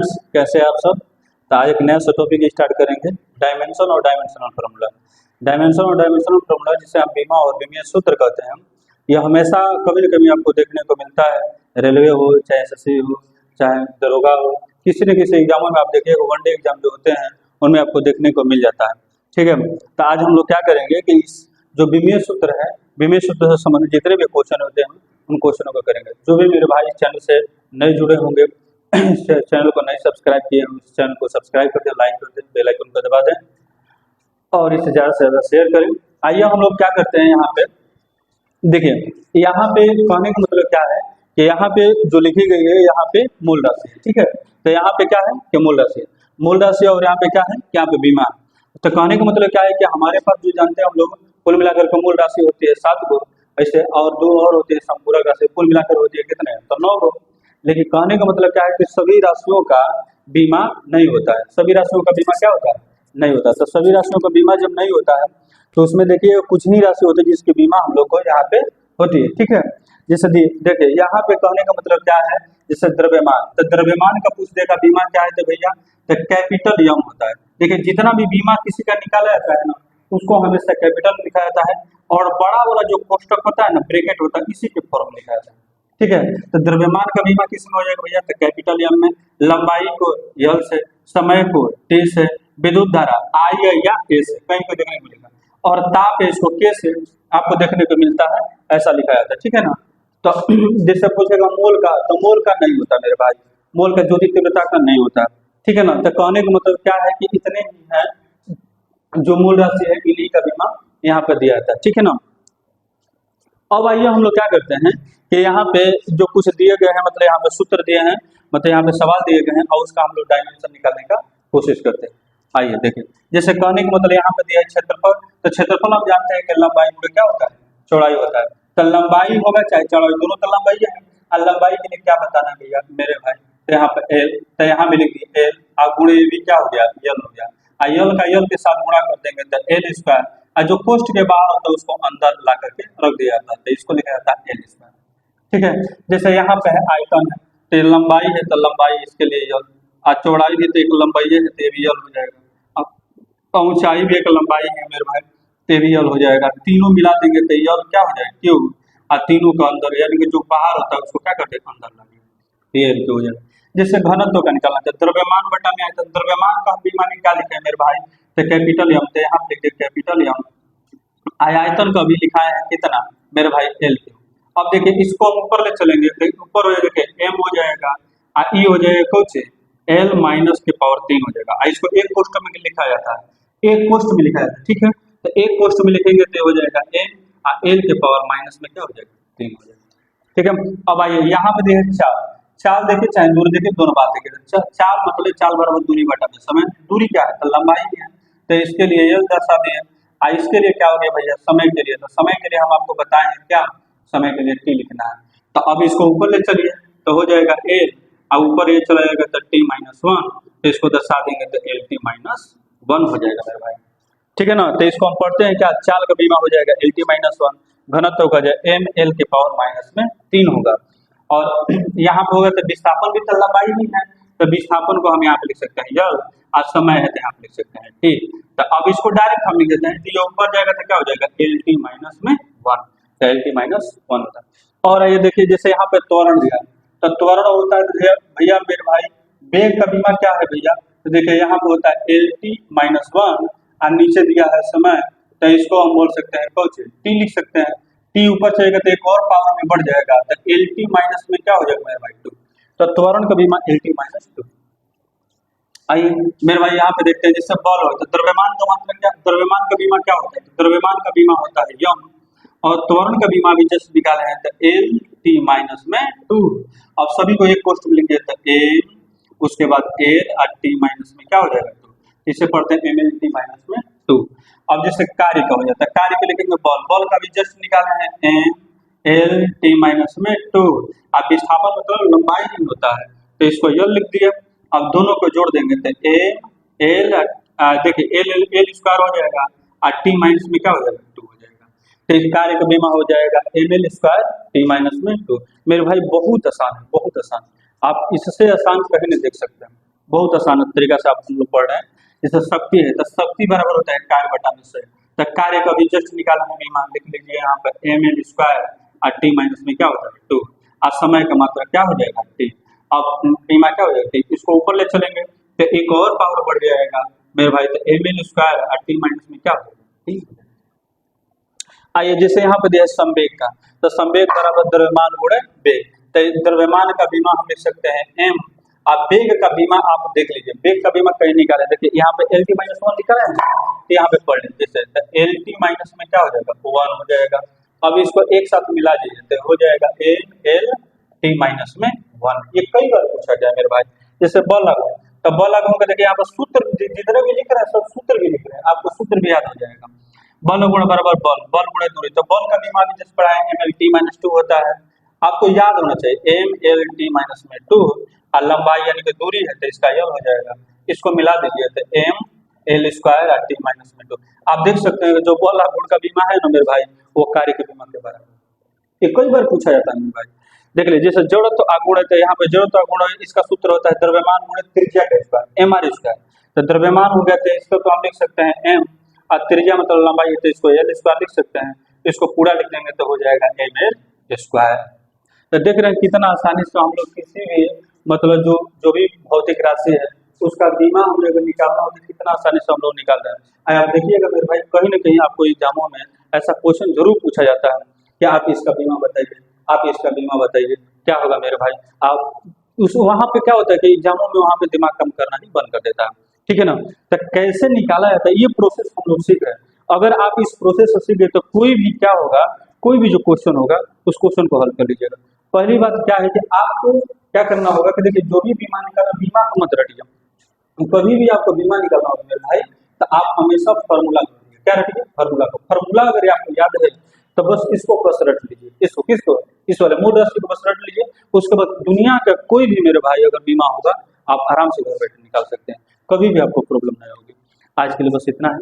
कैसे हैं आप सब। तो आज एक नया सा टॉपिक स्टार्ट करेंगे, डायमेंशन और डायमेंशनल फार्मूला। डायमेंशन और डायमेंशनल फार्मूला जिसे हम बीमा और बीमीय सूत्र कहते हैं, यह हमेशा कभी न कभी आपको देखने को मिलता है। रेलवे हो, चाहे एसएससी हो, चाहे दरोगा हो, किसी न किसी एग्जामों में आप देखिएगा, वनडे एग्जाम जो होते हैं उनमें आपको देखने को मिल जाता है। ठीक है, तो आज हम लोग क्या करेंगे कि इस जो बीमीय सूत्र है, बीमीय सूत्र से संबंधित जितने भी क्वेश्चन होते हैं उन क्वेश्चनों को करेंगे। जो भी मेरे भाई इस चैनल से नए जुड़े होंगे, चैनल को नहीं सब्सक्राइब किए हैं, इस चैनल को सब्सक्राइब कर दें, लाइक कर दें, बेल आइकन को दबा दें और इसे ज़्यादा से ज़्यादा शेयर करें। आइए हम लोग क्या करते हैं, यहाँ पे देखिए, यहाँ पे कहने का मतलब क्या है कि यहाँ पे जो लिखी गई है, यहाँ पे मूल राशि है। ठीक है, तो यहाँ पे क्या है कि मूल राशि है, मूल राशि, और यहाँ पे क्या है कि यहाँ पे बीमा है। तो कहने का मतलब क्या है कि हमारे पास जो जानते हैं हम लोग, कुल मिलाकर के मूल राशि होती है 7 गो, ऐसे और 2 और होती है संपूरक राशि, कुल मिलाकर होती है कितने, तो 9 गो। लेकिन कहने का मतलब क्या है कि सभी राशियों का बीमा नहीं होता है, सभी राशियों का बीमा क्या होता है, नहीं होता। तो सभी राशियों का बीमा जब नहीं होता है तो उसमें देखिए कुछ ही राशि होती है जिसकी बीमा हम लोग को यहाँ पे होती है। ठीक है, जैसे देखिए यहाँ पे कहने का मतलब क्या है, जैसे द्रव्यमान, तो द्रव्यमान का पूछ देगा बीमा क्या है, तो भैया तो कैपिटल यम होता है। देखिए जितना भी बीमा किसी का निकाला जाता है ना, उसको हमेशा कैपिटल में लिखा जाता है, और बड़ा वाला जो कोष्टक होता है ना, ब्रैकेट होता है, इसी के फॉर्म लिखा जाता है। ठीक है, तो द्रव्यमान का बीमा किस में हो जाएगा भैया, तो कैपिटल एम में, लंबाई को यल से, समय को टी से, विद्युत धारा आई है या ए से, कहीं को देखने को मिलेगा, और ताप है इसको के से आपको देखने को मिलता है, ऐसा लिखा जाता है। ठीक है ना, तो जैसे पूछेगा मोल का, तो मोल का नहीं होता मेरे भाई, मोल का ज्योति तीव्रता का नहीं होता। ठीक है ना, तो कहने का मतलब क्या है कि इतने ही है जो मूल राशि है, इन्हीं का बीमा यहाँ पर दिया जाता है। ठीक है ना, अब आइए हम लोग क्या करते हैं कि यहाँ पे जो कुछ दिए गए हैं, मतलब यहाँ पे सूत्र दिए हैं, मतलब यहाँ पे सवाल दिए गए हैं, और उसका हम लोग डायमेंशन निकालने का कोशिश करते हैं। आइए देखिए, जैसे कहने का मतलब यहाँ पे दिया है क्षेत्रफल, तो क्षेत्रफल हम जानते हैं कि लंबाई में क्या होता है, चौड़ाई होता है। तो लंबाई होगा चाहे चौड़ाई, दोनों तो लंबाई है, और लंबाई के लिए क्या बताना है भैया मेरे भाई, तो यहाँ पे एल, तो यहाँ में लिख दिए एल, और गुणे भी क्या हो गया, यल हो गया, और यल का यल के साथ गुणा कर देंगे तो एल स्क्वायर, और जो पोस्ट के बाहर होता है उसको अंदर ला करके रख दिया जाता है, तो इसको लिखा जाता है एल स्क्वायर। ठीक है, जैसे यहाँ पे है आयतन है, तो लंबाई है तो लंबाई इसके लिए यल, और चौड़ाई भी तो एक लंबाई है तो ये भी यल हो जाएगा, अब ऊंचाई भी एक लंबाई है मेरे भाई, तो भी यल हो जाएगा। तीनों मिला देंगे तो यल क्या हो जाएगा, क्यों, और तीनों का अंदर यानी कि जो बाहर होता है उसको क्या करते हैं, अंदर ला देंगे, ये हो जाएगा। जैसे घनत्व का निकालना है, द्रव्यमान बटा में आयतन, द्रव्यमान का बीमा क्या लिखा है मेरे भाई, तो कैपिटल एम, तो यहाँ लिख दे कैपिटल एम, आयतन का भी लिखा है कितना मेरे भाई एल क्यू। अब देखिए इसको हम ऊपर ले चलेंगे तो ऊपर हो जाएगा एम हो जाएगा, और ई हो जाएगा कुछ एल माइनस के पावर 3 हो जाएगा, इसको एक कोष्ठ में लिखा जाता है, एक कोष्ठ में लिखा जाता है। ठीक है, तो एक कोष्ठ में लिखेंगे तो हो जाएगा एम, और एल के पावर माइनस में क्या हो जाएगा, 3 हो जाएगा। ठीक है, अब आइए यहाँ पे देखिए चाल, चाल देखिए चाहे दूरी देखिए, दोनों बात देखिए, चाल मतलब चाल बराबर दूरी बटा में समय, दूरी क्या है तो लंबाई है, तो इसके लिए एल दर्शा दिए, इसके लिए क्या हो गया भैया, समय के लिए, तो समय के लिए हम आपको बताएं क्या, समय के लिए टी लिखना है। तो अब इसको ऊपर ले चलिए तो हो जाएगा एल, और ऊपर ये चला जाएगा तो टी माइनस 1, तो इसको दर्शा देंगे तो एल टी माइनस 1 हो जाएगा मेरे भाई। ठीक है ना, तो इसको हम पढ़ते हैं क्या, चाल का बीमा हो जाएगा एल टी माइनस 1, घनत्व का जाए एम एल के पावर माइनस में 3 होगा, और यहाँ पे होगा तो विस्थापन भी तो लंबाई ही है, तो विस्थापन को हम यहाँ पे लिख सकते हैं यल, आज समय है तो यहाँ पे लिख सकते हैं। ठीक, तो अब इसको डायरेक्ट हम लिख देते हैं, तो ये ऊपर जाएगा तो क्या हो जाएगा एल टी माइनस में 1, तो एल टी माइनस 1 होता है। और ये देखिए जैसे यहाँ पे त्वरण दिया, तो त्वरण होता है भैया मेरे भाई, वेग का बीमा क्या है भैया, तो देखिए यहाँ पे होता है एल टी माइनस 1, और नीचे दिया है समय, तो इसको हम बोल सकते हैं कुछ टी लिख सकते हैं, टी ऊपर चलेगा तो एक और पावर में बढ़ जाएगा, तो एल टी माइनस में क्या हो जाएगा मेरे भाई 2, तो त्वरण का बीमा एल टी माइनस 2। आइए मेरे भाई यहाँ पे देखते हैं, जैसे बल हो तो द्रव्यमान का मतलब क्या, द्रव्यमान का बीमा क्या होता है, द्रव्यमान का बीमा होता है यम, और त्वरण का बीमा भी जस्ट निकाले हैं तो एल टी माइनस में 2। अब सभी को एक कोष्ठ में लिख दिया, तो एल उसके बाद एल और टी माइनस में क्या हो जाएगा 2, इसे पढ़ते हैं एम एल टी माइनस में 2। अब जैसे कार्य का हो जाता है, कार्य के लिखेंगे बल, बल का भी जस्ट निकाले हैं एम एल टी माइनस में 2, अब विस्थापन मतलब लंबाई नहीं होता है तो इसको यल लिख दिया। अब दोनों को जोड़ देंगे तो एम एल, देखिए एल एल एल स्क्वायर हो जाएगा, और टी माइनस में क्या हो जाएगा 2 हो जाएगा, तो इस कार्य का बीमा हो जाएगा M L square T minus में 2। मेरे भाई बहुत आसान है, बहुत आसान, आप इससे आसान कहीं नहीं देख सकते हैं। बहुत आसान तरीका से आप लोग पढ़ रहे हैं। जैसे शक्ति है तो शक्ति बराबर होता है कार्य बटा निश्चय। तो कार्य का भी जस्ट निकालना है बीमा, लिख लीजिए यहाँ पर एम एल स्क्वायर और टी माइनस में क्या होता है 2। आज समय का मात्रा क्या हो जाएगा टी। अब बीमा क्या हो जाएगा टी, इसको ऊपर ले चलेंगे तो एक और पावर बढ़ जाएगा मेरे भाई, तो एम एल स्क्वायर और टी माइनस में क्या हो जाएगा टी। आइए जैसे यहाँ पे दिया है संवेग का, तो संवेग बराबर द्रव्यमान गुणे वेग। तो द्रव्यमान का बीमा हम लिख सकते हैं एम, आप वेग का बीमा आप देख लीजिए, वेग का बीमा कहीं निकाले, देखिए यहाँ पे एल टी माइनस 1 लिखा है, तो यहाँ पे पढ़ लीजिए जैसे एल टी माइनस में क्या हो जाएगा 1 हो जाएगा। अब इसको एक साथ मिला दीजिए तो हो जाएगा एम एल टी माइनस में 1। ये कई बार पूछा जाए मेरे भाई। जैसे बल लागू, तो बल लागू का देखिए यहाँ पर सूत्र जितने भी लिख रहे हैं सब सूत्र भी लिख रहे हैं, आपको सूत्र भी याद हो जाएगा। बल गुण बराबर बल, बल गुणे दूरी, तो बल का बीमा भी जिस पढ़ाए एम एल टी माइनस 2 होता है, आपको याद होना चाहिए एम एल टी माइनस में 2 और लंबाई यानी कि दूरी है तो इसका यल हो जाएगा, इसको मिला दीजिए तो एम एल स्क्वायर और टी माइनस में 2। आप देख सकते हैं जो बल गुण का बीमा है ना मेरे भाई वो कार्य के बीमा के बराबर, ये कई बार पूछा जाता है मेरे भाई। देख लीजिए जैसे जड़त्व तो आगुण है, तो यहाँ पे जड़त्व आगुण है, इसका सूत्र होता है द्रव्यमान गुणे त्रिज्या का स्क्वायर एम आर स्क्वायर। तो द्रव्यमान हो गया तो इसको तो हम लिख सकते हैं एम और त्रिज्या मतलब लंबाई है तो इसको एल स्क्वायर लिख सकते हैं, इसको पूरा लिख देंगे तो हो जाएगा एम एल स्क्वायर। तो देख रहे हैं कितना आसानी से हम लोग किसी भी मतलब जो भी भौतिक राशि है उसका बीमा हम लोग निकालना होता है, कितना आसानी से हम लोग निकाल रहे हैं। आप देखिएगा मेरे भाई कहीं ना कहीं आपको एग्जामों में ऐसा क्वेश्चन जरूर पूछा जाता है कि आप इसका बीमा बताइए, आप इसका बीमा बताइए, क्या होगा मेरे भाई। आप उस वहाँ पे क्या होता है कि एग्जामों में वहाँ पे दिमाग कम करना ही बंद कर देता है, ठीक है ना। तो कैसे निकाला जाता है ये प्रोसेस हम लोग सीख रहे हैं। अगर आप इस प्रोसेस से सीख गए तो कोई भी क्या होगा, कोई भी जो क्वेश्चन होगा उस क्वेश्चन को हल कर लीजिएगा। पहली बात क्या है कि आपको क्या करना होगा कि देखिए जो भी बीमा निकालना, बीमा को मत रटिए, कभी भी आपको बीमा निकालना होगा मेरे भाई तो आप हमेशा फॉर्मूला क्या रखिए, फॉर्मूला को। फॉर्मूला अगर आपको याद है तो बस इसको बस रट लीजिए, इसको किसको, इस वाले मूल राशि को बस रट लीजिए। उसके बाद दुनिया का कोई भी मेरे भाई अगर बीमा होगा आप आराम से घर बैठे निकाल सकते हैं, कभी भी आपको प्रॉब्लम नहीं होगी। आज के लिए बस इतना है।